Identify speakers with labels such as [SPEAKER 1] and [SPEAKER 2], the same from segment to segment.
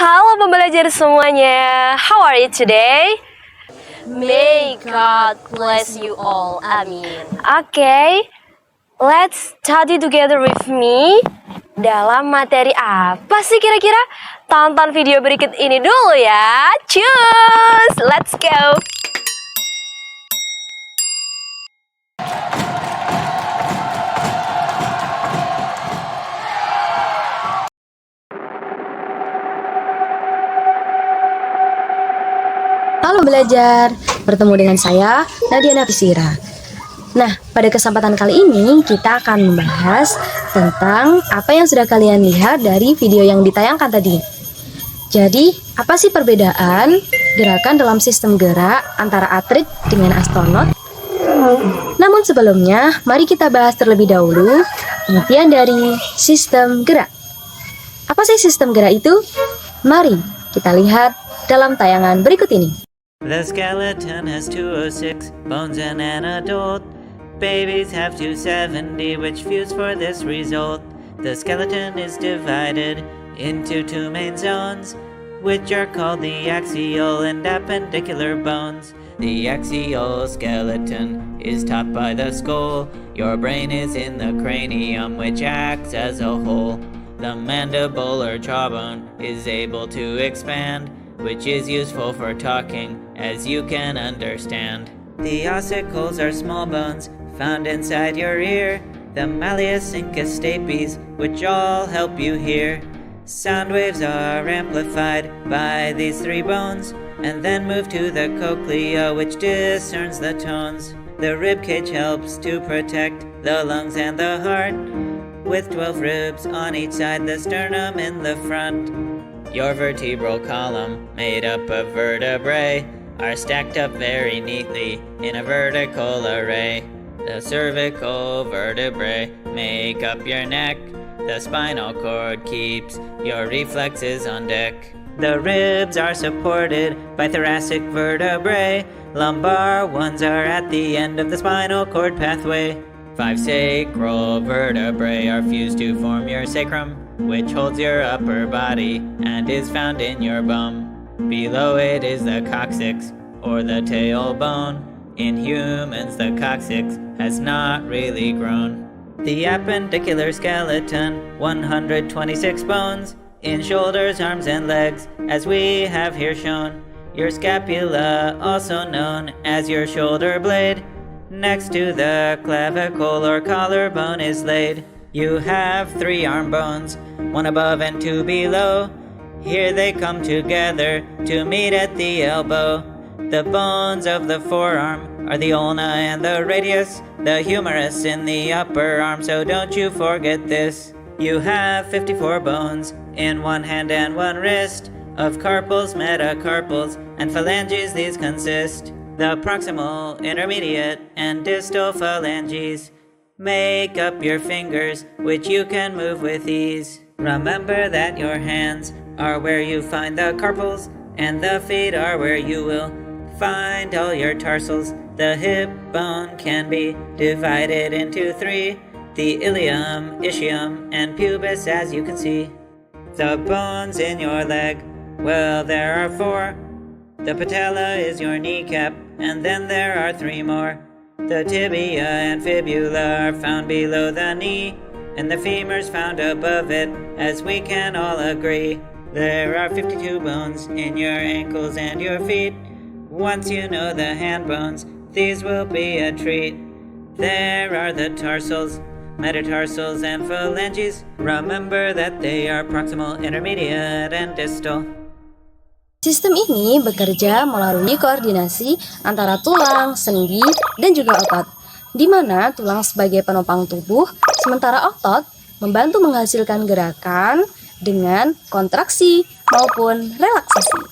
[SPEAKER 1] Halo pembelajar semuanya, how are you today? May God bless you all, amin. Okay, let's study together with me. Dalam materi apa sih kira-kira? Tonton video berikut ini dulu ya. Cus, let's go.
[SPEAKER 2] Halo belajar, bertemu dengan saya Nadia Nafisira. Nah, pada kesempatan kali ini kita akan membahas tentang apa yang sudah kalian lihat dari video yang ditayangkan tadi. Jadi, apa sih perbedaan gerakan dalam sistem gerak antara atlet dengan astronot? Namun sebelumnya, mari kita bahas terlebih dahulu pengertian dari sistem gerak. Apa sih sistem gerak itu? Mari kita lihat dalam tayangan berikut ini.
[SPEAKER 3] The skeleton has 206 bones in an adult. Babies have 270, which fuse for this result. The skeleton is divided into two main zones, which are called the axial and appendicular bones. The axial skeleton is topped by the skull. Your brain is in the cranium, which acts as a whole. The mandibular jawbone is able to expand, which is useful for talking, as you can understand. The ossicles are small bones found inside your ear, the malleus incus stapes, which all help you hear. Sound waves are amplified by these three bones, and then move to the cochlea, which discerns the tones. The rib cage helps to protect the lungs and the heart, with 12 ribs on each side, the sternum in the front. Your vertebral column, made up of vertebrae, are stacked up very neatly in a vertical array. The cervical vertebrae make up your neck. The spinal cord keeps your reflexes on deck. The ribs are supported by thoracic vertebrae. Lumbar ones are at the end of the spinal cord pathway. 5 sacral vertebrae are fused to form your sacrum, which holds your upper body and is found in your bum. Below it is the coccyx, or the tailbone. In humans, the coccyx has not really grown. The appendicular skeleton, 126 bones, in shoulders, arms, and legs, as we have here shown. Your scapula, also known as your shoulder blade, next to the clavicle or collarbone is laid. You have 3 arm bones, 1 above and 2 below. Here they come together to meet at the elbow. The bones of the forearm are the ulna and the radius, the humerus in the upper arm, so don't you forget this. You have 54 bones in 1 hand and 1 wrist. Of carpals, metacarpals, and phalanges these consist. The proximal, intermediate, and distal phalanges make up your fingers, which you can move with ease. Remember that your hands are where you find the carpals, and the feet are where you will find all your tarsals. The hip bone can be divided into 3, the ilium, ischium, and pubis, as you can see. The bones in your leg, well, there are 4. The patella is your kneecap, and then there are 3 more. The tibia and fibula are found below the knee, and the femur's found above it, as we can all agree. There are 52 bones in your ankles and your feet. Once you know the hand bones, these will be a treat. There are the tarsals, metatarsals, and phalanges. Remember that they are proximal, intermediate, and distal.
[SPEAKER 2] Sistem ini bekerja melalui koordinasi antara tulang, sendi, dan juga otot, di mana tulang sebagai penopang tubuh, sementara otot membantu menghasilkan gerakan dengan kontraksi maupun relaksasi.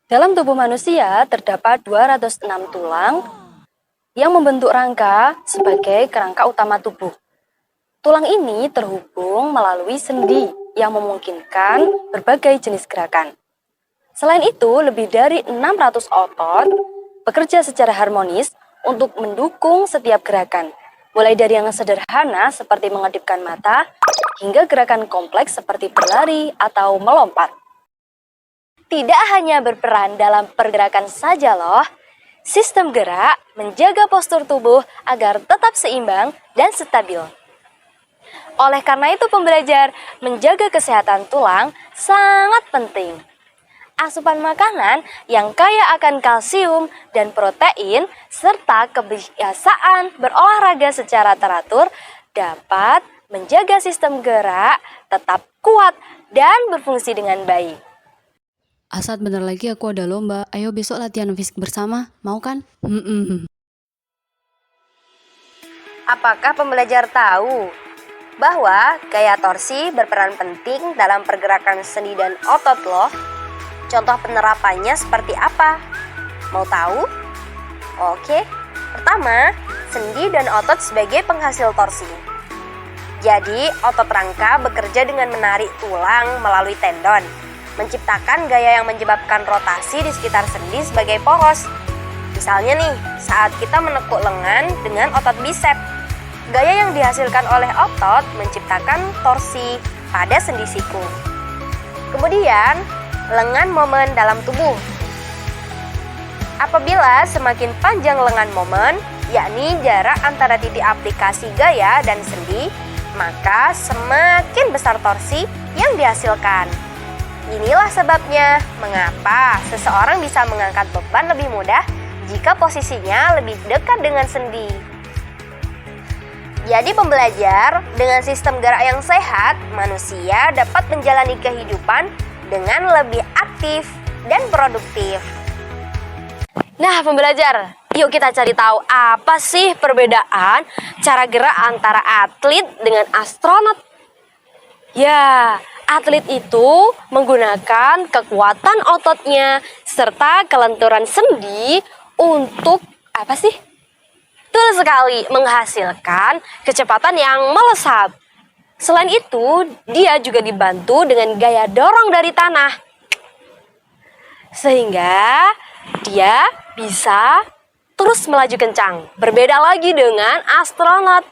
[SPEAKER 2] Dalam tubuh manusia terdapat 206 tulang yang membentuk rangka sebagai kerangka utama tubuh. Tulang ini terhubung melalui sendi yang memungkinkan berbagai jenis gerakan. Selain itu, lebih dari 600 otot bekerja secara harmonis untuk mendukung setiap gerakan, mulai dari yang sederhana seperti mengedipkan mata, hingga gerakan kompleks seperti berlari atau melompat.
[SPEAKER 1] tidak hanya berperan dalam pergerakan saja loh. Sistem gerak menjaga postur tubuh agar tetap seimbang dan stabil. Oleh karena itu pembelajar, menjaga kesehatan tulang sangat penting. Asupan makanan yang kaya akan kalsium dan protein serta kebiasaan berolahraga secara teratur dapat menjaga sistem gerak tetap kuat dan berfungsi dengan baik.
[SPEAKER 2] Asad, bentar lagi aku ada lomba. Ayo besok latihan fisik bersama, mau kan?
[SPEAKER 1] Apakah pembelajar tahu bahwa gaya torsi berperan penting dalam pergerakan sendi dan otot loh? Contoh penerapannya seperti apa? Mau tahu? Oke, pertama, sendi dan otot sebagai penghasil torsi. Jadi, otot rangka bekerja dengan menarik tulang melalui tendon, menciptakan gaya yang menyebabkan rotasi di sekitar sendi sebagai poros. Misalnya nih, saat kita menekuk lengan dengan otot bisep, gaya yang dihasilkan oleh otot menciptakan torsi pada sendi siku. Kemudian, lengan momen dalam tubuh. Apabila semakin panjang lengan momen, yakni jarak antara titik aplikasi gaya dan sendi, maka semakin besar torsi yang dihasilkan. Inilah sebabnya mengapa seseorang bisa mengangkat beban lebih mudah jika posisinya lebih dekat dengan sendi. Jadi pembelajar, dengan sistem gerak yang sehat, manusia dapat menjalani kehidupan dengan lebih aktif dan produktif. Nah pembelajar, yuk kita cari tahu apa sih perbedaan cara gerak antara atlet dengan astronot. Ya, atlet itu menggunakan kekuatan ototnya serta kelenturan sendi untuk apa sih? Betul sekali, menghasilkan kecepatan yang melesat. Selain itu, dia juga dibantu dengan gaya dorong dari tanah. Sehingga dia bisa terus melaju kencang. Berbeda lagi dengan astronot.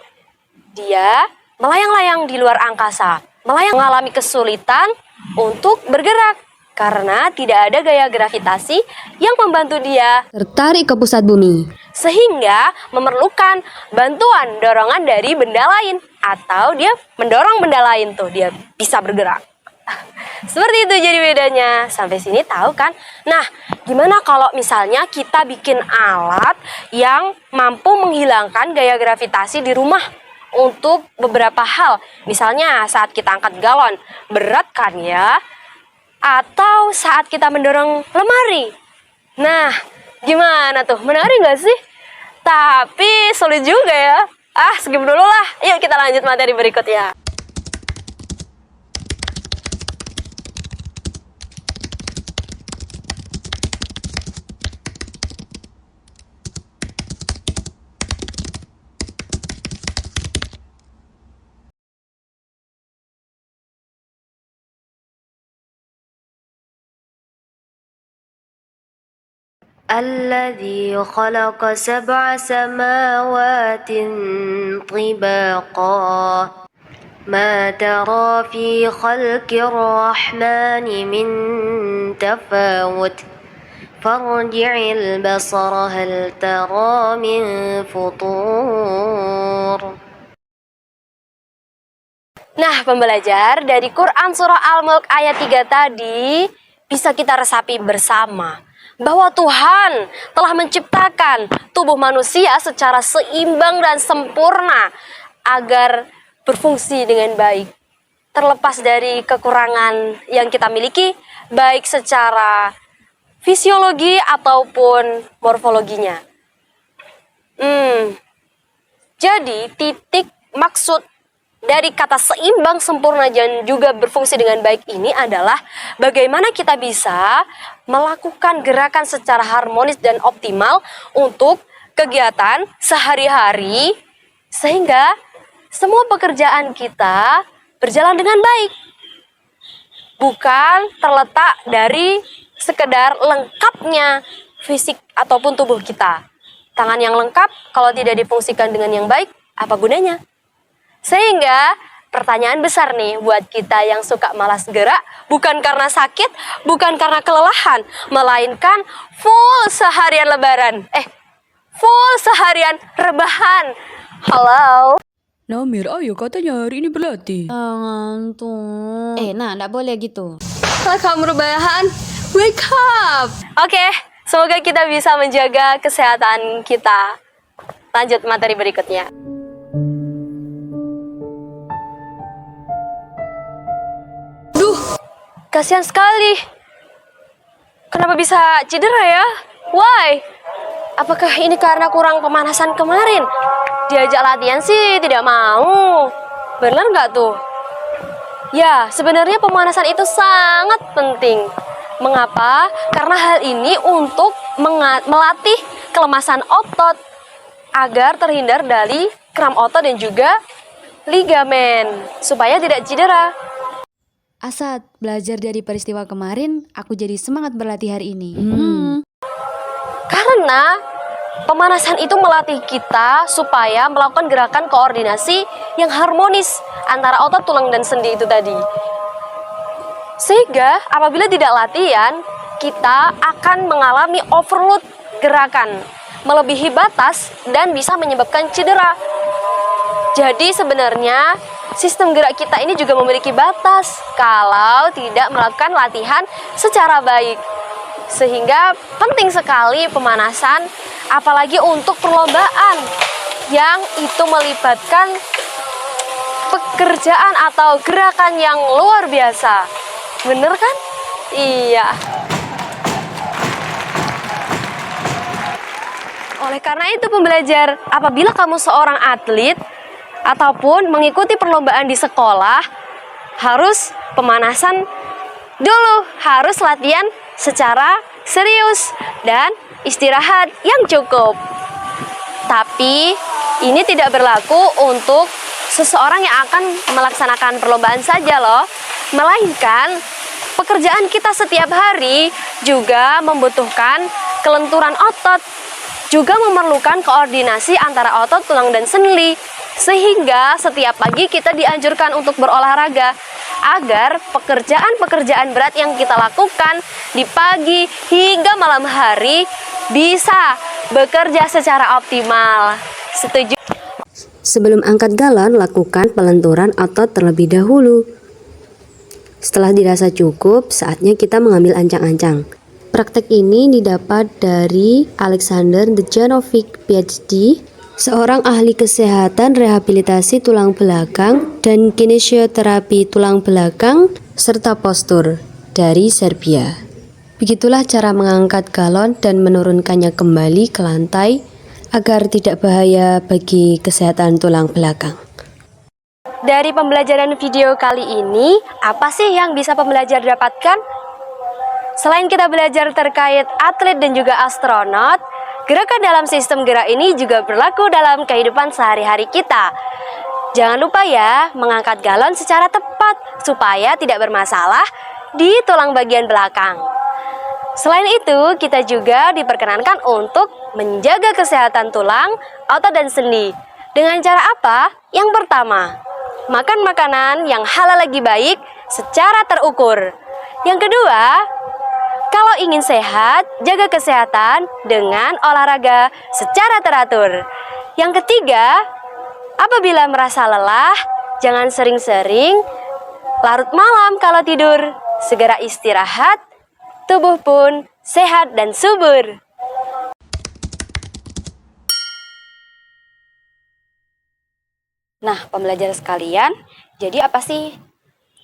[SPEAKER 1] Dia melayang-layang di luar angkasa. Mengalami kesulitan untuk bergerak karena tidak ada gaya gravitasi yang membantu dia
[SPEAKER 2] Tertarik ke pusat bumi.
[SPEAKER 1] sehingga memerlukan bantuan dorongan dari benda lain atau dia mendorong benda lain tuh dia bisa bergerak. Seperti itu jadi bedanya. Sampai sini tahu kan? Nah, gimana kalau misalnya kita bikin alat yang mampu menghilangkan gaya gravitasi di rumah untuk beberapa hal. Misalnya saat kita angkat galon, berat kan ya? Atau saat kita mendorong lemari. Nah, gimana tuh? Menarik nggak sih? Tapi sulit juga ya. Skip dulu lah. Yuk kita lanjut materi berikutnya. الذي خلق سبع سماوات طباقا ما ترى في خلق الرحمن من تفاوت فارجع البصر هل ترى من فطور. Nah pembelajar, dari Quran Surah Al-Mulk ayat 3 tadi bisa kita resapi bersama bahwa Tuhan telah menciptakan tubuh manusia secara seimbang dan sempurna agar berfungsi dengan baik. Terlepas dari kekurangan yang kita miliki, baik secara fisiologi ataupun morfologinya. Jadi titik maksud dari kata seimbang, sempurna, dan juga berfungsi dengan baik ini adalah bagaimana kita bisa melakukan gerakan secara harmonis dan optimal untuk kegiatan sehari-hari sehingga semua pekerjaan kita berjalan dengan baik. Bukan terletak dari sekedar lengkapnya fisik ataupun tubuh kita. Tangan yang lengkap kalau tidak difungsikan dengan yang baik, apa gunanya? Sehingga pertanyaan besar nih buat kita yang suka malas gerak, bukan karena sakit, bukan karena kelelahan, melainkan full seharian lebaran. Full seharian rebahan. Halo.
[SPEAKER 4] Namir, ayo katanya hari ini berlatih.
[SPEAKER 2] Ngantuk.
[SPEAKER 4] Nah, nggak boleh gitu.
[SPEAKER 2] Kamu rebahan, wake up.
[SPEAKER 1] Oke, semoga kita bisa menjaga kesehatan kita. Lanjut materi berikutnya. Kasihan sekali. Kenapa bisa cedera ya? Why? Apakah ini karena kurang pemanasan kemarin? Diajak latihan sih tidak mau. Bener nggak tuh? Ya, sebenarnya pemanasan itu sangat penting. Mengapa? Karena hal ini untuk melatih kelemasan otot agar terhindar dari kram otot dan juga ligamen supaya tidak cedera.
[SPEAKER 4] Asad, belajar dari peristiwa kemarin, aku jadi semangat berlatih hari ini.
[SPEAKER 1] Karena pemanasan itu melatih kita supaya melakukan gerakan koordinasi yang harmonis antara otot, tulang, dan sendi itu tadi. Sehingga apabila tidak latihan, kita akan mengalami overload gerakan, melebihi batas, dan bisa menyebabkan cedera. Jadi sebenarnya sistem gerak kita ini juga memiliki batas kalau tidak melakukan latihan secara baik. Sehingga penting sekali pemanasan, apalagi untuk perlombaan yang itu melibatkan pekerjaan atau gerakan yang luar biasa. Bener kan? Iya. Oleh karena itu pembelajar, apabila kamu seorang atlet ataupun mengikuti perlombaan di sekolah, harus pemanasan dulu, harus latihan secara serius dan istirahat yang cukup. Tapi ini tidak berlaku untuk seseorang yang akan melaksanakan perlombaan saja loh, melainkan pekerjaan kita setiap hari juga membutuhkan kelenturan otot, juga memerlukan koordinasi antara otot, tulang, dan sendi. Sehingga setiap pagi kita dianjurkan untuk berolahraga agar pekerjaan-pekerjaan berat yang kita lakukan di pagi hingga malam hari bisa bekerja secara optimal. Setuju?
[SPEAKER 5] Sebelum angkat galon, lakukan pelenturan otot terlebih dahulu. Setelah dirasa cukup, saatnya kita mengambil ancang-ancang. Praktek ini didapat dari Alexander Dejanovic, PhD, seorang ahli kesehatan rehabilitasi tulang belakang dan kinesioterapi tulang belakang serta postur dari Serbia. Begitulah cara mengangkat galon dan menurunkannya kembali ke lantai agar tidak bahaya bagi kesehatan tulang belakang.
[SPEAKER 1] Dari pembelajaran video kali ini, apa sih yang bisa pembelajar dapatkan? Selain kita belajar terkait atlet dan juga astronot, gerakan dalam sistem gerak ini juga berlaku dalam kehidupan sehari-hari kita. Jangan lupa ya, mengangkat galon secara tepat supaya tidak bermasalah di tulang bagian belakang. Selain itu, kita juga diperkenankan untuk menjaga kesehatan tulang, otot, dan sendi. Dengan cara apa? Yang pertama, makan makanan yang halal lagi baik secara terukur. Yang kedua, kalau ingin sehat, jaga kesehatan dengan olahraga secara teratur. Yang ketiga, apabila merasa lelah, jangan sering-sering larut malam kalau tidur. Segera istirahat, tubuh pun sehat dan subur. Nah, pembelajar sekalian, jadi apa sih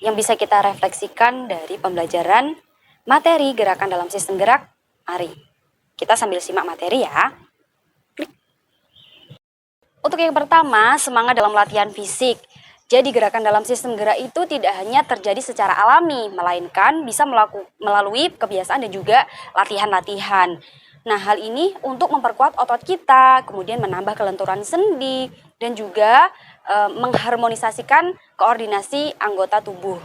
[SPEAKER 1] yang bisa kita refleksikan dari pembelajaran materi gerakan dalam sistem gerak? Mari kita sambil simak materi ya. Untuk yang pertama, semangat dalam latihan fisik. Jadi gerakan dalam sistem gerak itu tidak hanya terjadi secara alami, melainkan bisa melalui kebiasaan dan juga latihan-latihan. Nah, hal ini untuk memperkuat otot kita, kemudian menambah kelenturan sendi, dan juga mengharmonisasikan koordinasi anggota tubuh,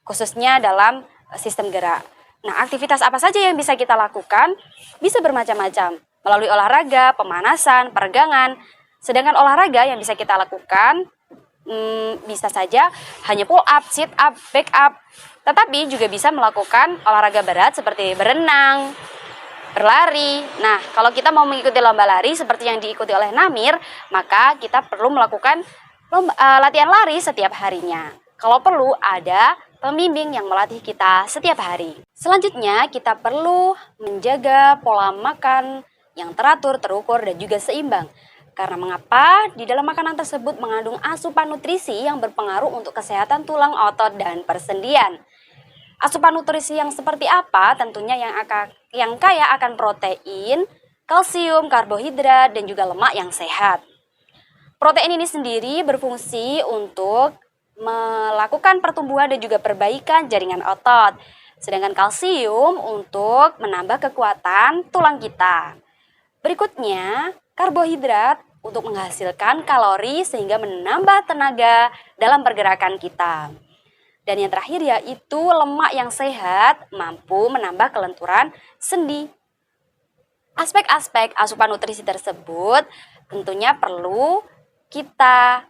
[SPEAKER 1] khususnya dalam sistem gerak. Nah, aktivitas apa saja yang bisa kita lakukan? Bisa bermacam-macam, melalui olahraga, pemanasan, peregangan. Sedangkan olahraga yang bisa kita lakukan
[SPEAKER 6] Bisa saja hanya pull up, sit up, back up, tetapi juga bisa melakukan olahraga berat seperti berenang, berlari. Nah, kalau kita mau mengikuti lomba lari seperti yang diikuti oleh Namir, maka kita perlu melakukan latihan lari setiap harinya. Kalau perlu, ada pembimbing yang melatih kita setiap hari. Selanjutnya, kita perlu menjaga pola makan yang teratur, terukur, dan juga seimbang. Karena mengapa? Di dalam makanan tersebut mengandung asupan nutrisi yang berpengaruh untuk kesehatan tulang, otot, dan persendian. Asupan nutrisi yang seperti apa? Tentunya yang kaya akan protein, kalsium, karbohidrat, dan juga lemak yang sehat. Protein ini sendiri berfungsi untuk melakukan pertumbuhan dan juga perbaikan jaringan otot. Sedangkan kalsium untuk menambah kekuatan tulang kita. Berikutnya, karbohidrat untuk menghasilkan kalori sehingga menambah tenaga dalam pergerakan kita. Dan yang terakhir yaitu lemak yang sehat mampu menambah kelenturan sendi. Aspek-aspek asupan nutrisi tersebut tentunya perlu kita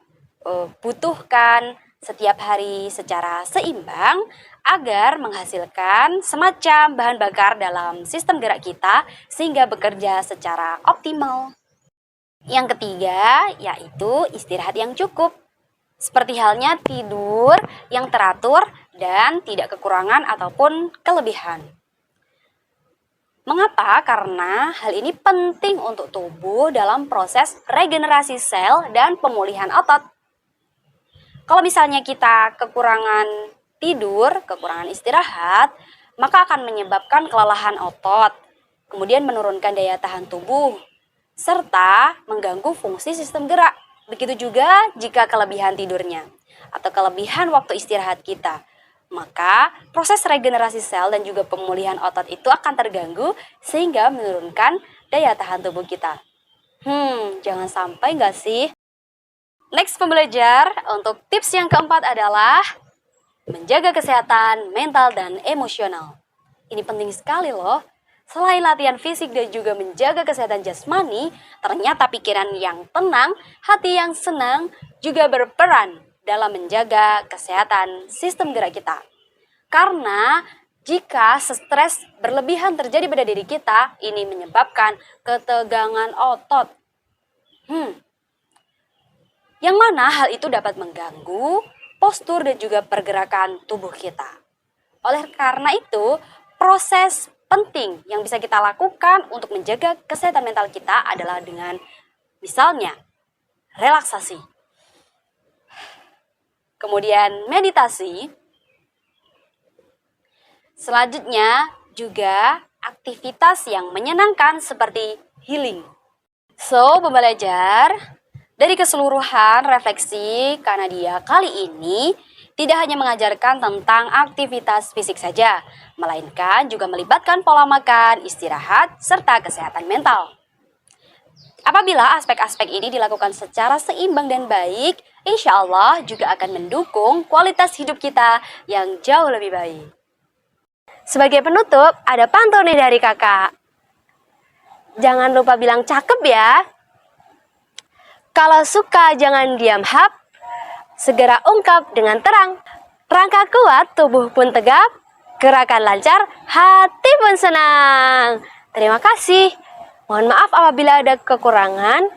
[SPEAKER 6] butuhkan setiap hari secara seimbang agar menghasilkan semacam bahan bakar dalam sistem gerak kita sehingga bekerja secara optimal. Yang ketiga yaitu istirahat yang cukup. Seperti halnya tidur yang teratur dan tidak kekurangan ataupun kelebihan. Mengapa? Karena hal ini penting untuk tubuh dalam proses regenerasi sel dan pemulihan otot. Kalau misalnya kita kekurangan tidur, kekurangan istirahat, maka akan menyebabkan kelelahan otot, kemudian menurunkan daya tahan tubuh, serta mengganggu fungsi sistem gerak. Begitu juga jika kelebihan tidurnya atau kelebihan waktu istirahat kita, maka proses regenerasi sel dan juga pemulihan otot itu akan terganggu sehingga menurunkan daya tahan tubuh kita. Jangan sampai nggak sih? Next pembelajar, untuk tips yang keempat adalah menjaga kesehatan mental dan emosional. Ini penting sekali loh. Selain latihan fisik dan juga menjaga kesehatan jasmani, ternyata pikiran yang tenang, hati yang senang juga berperan dalam menjaga kesehatan sistem gerak kita. Karena jika stres berlebihan terjadi pada diri kita, ini menyebabkan ketegangan otot. Yang mana hal itu dapat mengganggu postur dan juga pergerakan tubuh kita. Oleh karena itu, proses penting yang bisa kita lakukan untuk menjaga kesehatan mental kita adalah dengan misalnya relaksasi, kemudian meditasi, selanjutnya juga aktivitas yang menyenangkan seperti healing. So, pembelajar, dari keseluruhan refleksi Kanadia kali ini tidak hanya mengajarkan tentang aktivitas fisik saja, melainkan juga melibatkan pola makan, istirahat, serta kesehatan mental. Apabila aspek-aspek ini dilakukan secara seimbang dan baik, insya Allah juga akan mendukung kualitas hidup kita yang jauh lebih baik. Sebagai penutup, ada pantun nih dari kakak. Jangan lupa bilang cakep ya. Kalau suka jangan diam hap, segera ungkap dengan terang. Rangka kuat, tubuh pun tegap, gerakan lancar, hati pun senang. Terima kasih. Mohon maaf apabila ada kekurangan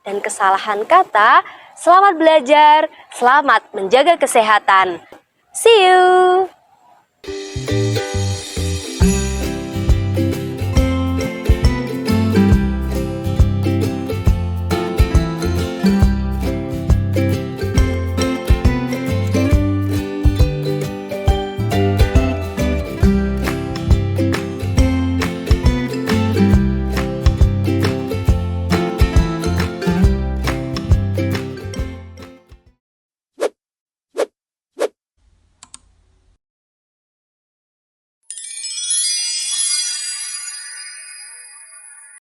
[SPEAKER 6] dan kesalahan kata. Selamat belajar, selamat menjaga kesehatan. See you.